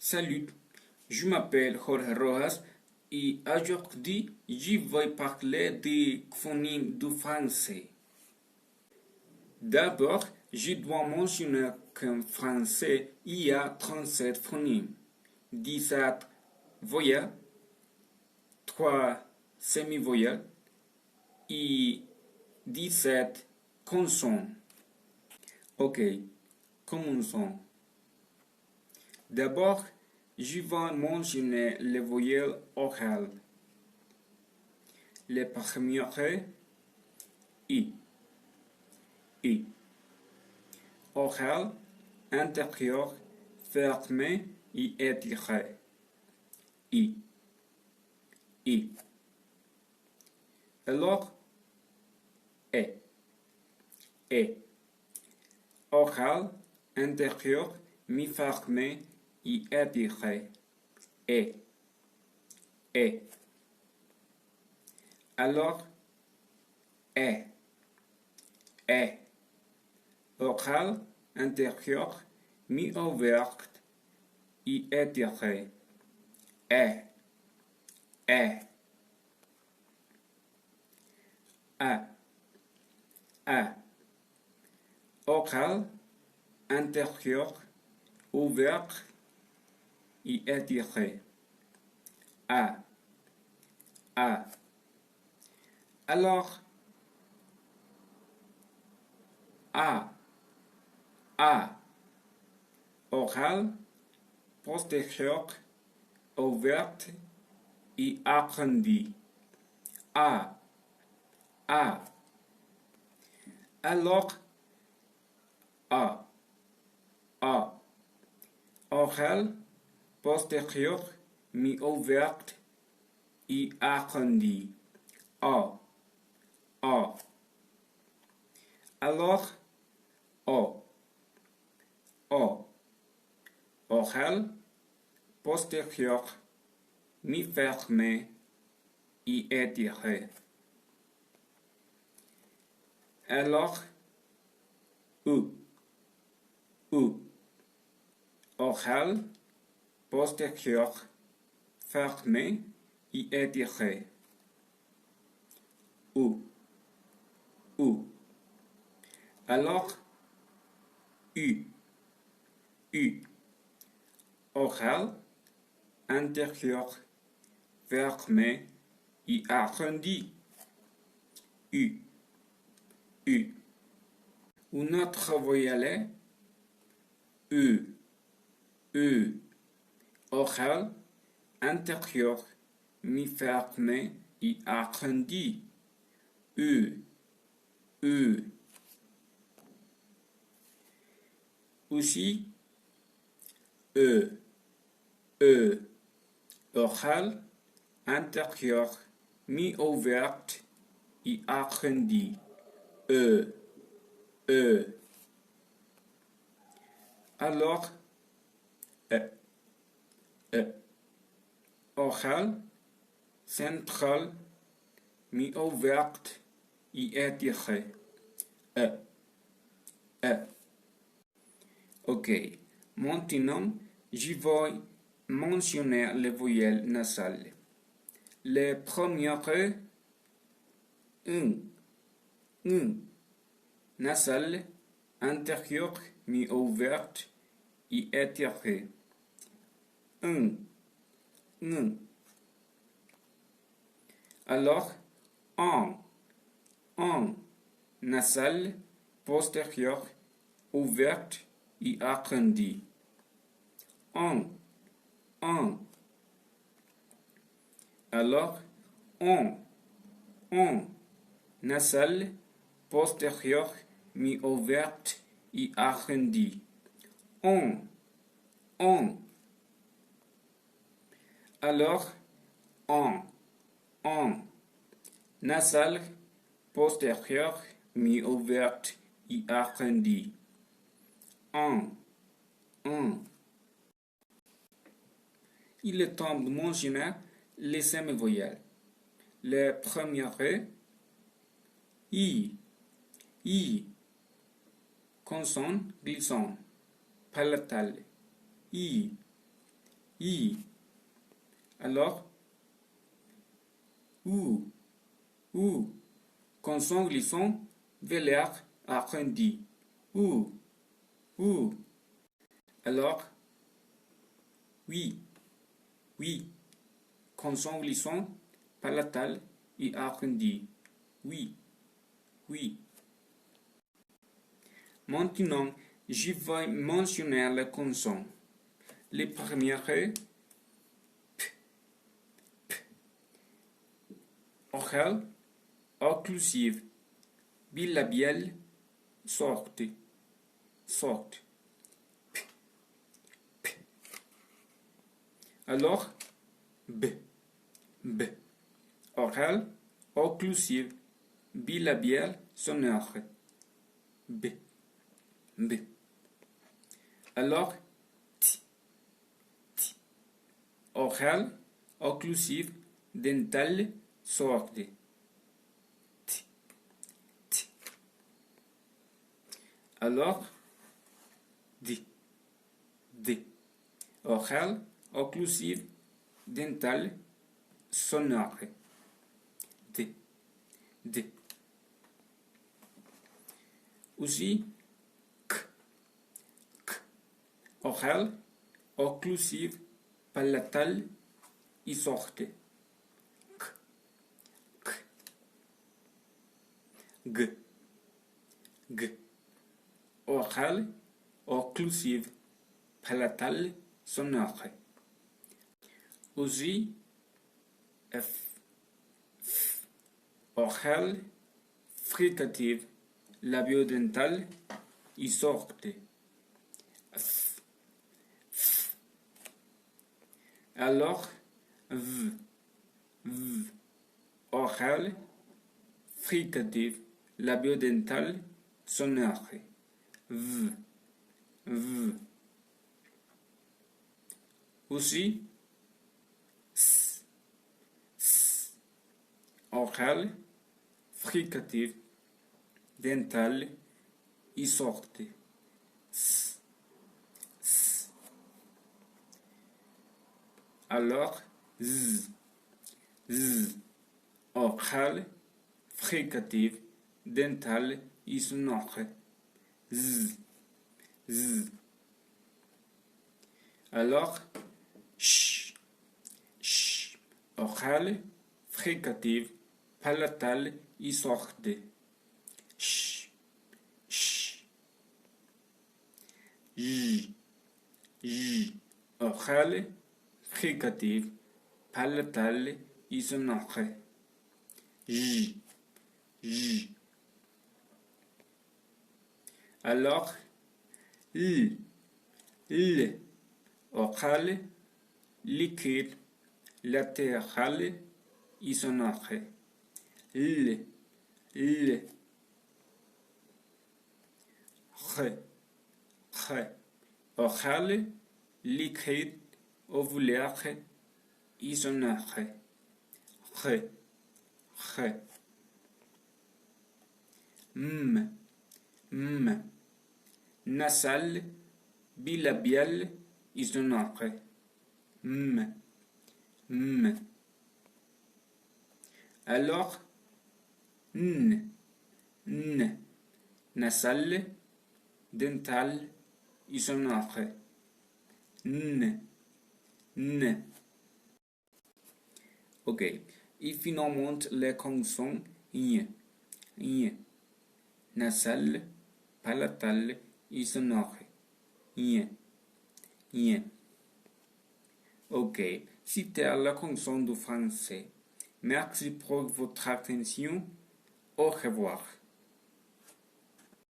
Salut, je m'appelle Jorge Rojas et aujourd'hui je vais parler des phonèmes du français. D'abord, je dois mentionner qu'en français, il y a 37 phonèmes, 17 voyelles, 3 semi-voyelles et 17 consonnes. Ok, commençons. D'abord, je vais mentionner les voyelles orales. Les premières, I. I. Oral, intérieur, fermé et étiré. I. I. Alors, E. E. Oral, intérieur, mi-fermé et étiré. E. E. Alors, E. E. Oral, intérieur, mi-ouvert et étiré. E. E. A. A. Oral, intérieur, ouvert et étiré. A. A. Alors, A. A. Oral, postérieur, ouverte et agrandie. A. A. Alors, A. A. Oral, postérieur, mi-ouverte et agrandie. A. A. Alors, O. O. Oral, postérieur, mi-fermé et étiré. Alors, U. U. Oral, postérieur, fermé et étiré. U. U. Alors, U. U. Oral, intérieur, fermé et arrondi. U. U. Une autre voyelle, U. U. Oral, intérieur, mi-fermé et arrondi. U. U. Aussi, E. E. Oral, intérieur, mi-ouverte et arrondi. E. E. Alors, E. E. Oral, central, mi-ouverte et étiré. E. E. Ok. Maintenant, je vais mentionner les voyelles nasales. Les premières, nasale, intérieur, mi-ouverte et étirée. Alors, en, nasale, postérieure, ouverte et agrandie. En. Alors, on, nasale, postérieure, mi-ouverte et arrondie. On. Alors, on, nasale, postérieure, mi-ouverte et arrondie. On. Il est temps de mentionner les semi-voyelles. Les premières, I, consonne glissante, palatale, I, I. Alors, ou, ou. Consonne glissant vers l'air arrondi. Ou, ou. Alors, oui, oui. Consonne glissant palatal et arrondi. Oui, oui. Maintenant, je vais mentionner les consonnes. Les premières, p, orale, occlusive, bilabiale, sorte, sorte. P, p. Alors, b, b. Orale, occlusive, bilabiale, sonore. B, b. Alors, t, t. Orale, occlusive, dentale, sorte. T, t. Alors, d, d. Orale, occlusive, dentale, sonore. D, d. Aussi, k, k. Orale, occlusive, palatale, et sorte. K, k. G, g. Orale, occlusive, palatale, sonore. Aussi, f, f. Orale, fricative, labiodental, et sorte. F, f. Alors, v, v. Orale, fricative, labiodental, sonore. V, v. Aussi, s, s. Orale, fricative, dental, et sorte. S, s. Alors, z, z. Orale, fricative, dental, et sonore. Z, z. Alors, ch, ch. Orale, fricative, palatale, et sorte. Ch, ch. J, j. Orale, fricative, palatale, et sonore. J, j. Alors, l, l. Orale, liquide, latéral, et sonore. L, l. R, r. Orale, liquide, ovulaire, et sonore. R, r. M, m. Nasal, bilabial, et sonore. M, m. Alors, n, n. Nasal, dental, et sonore. N, n. Ok. Et finalement, les consonnes y, y. Nasal, palatal, et sonore. Y, y. Ok. C'était la consonne du français. Merci pour votre attention. Au revoir.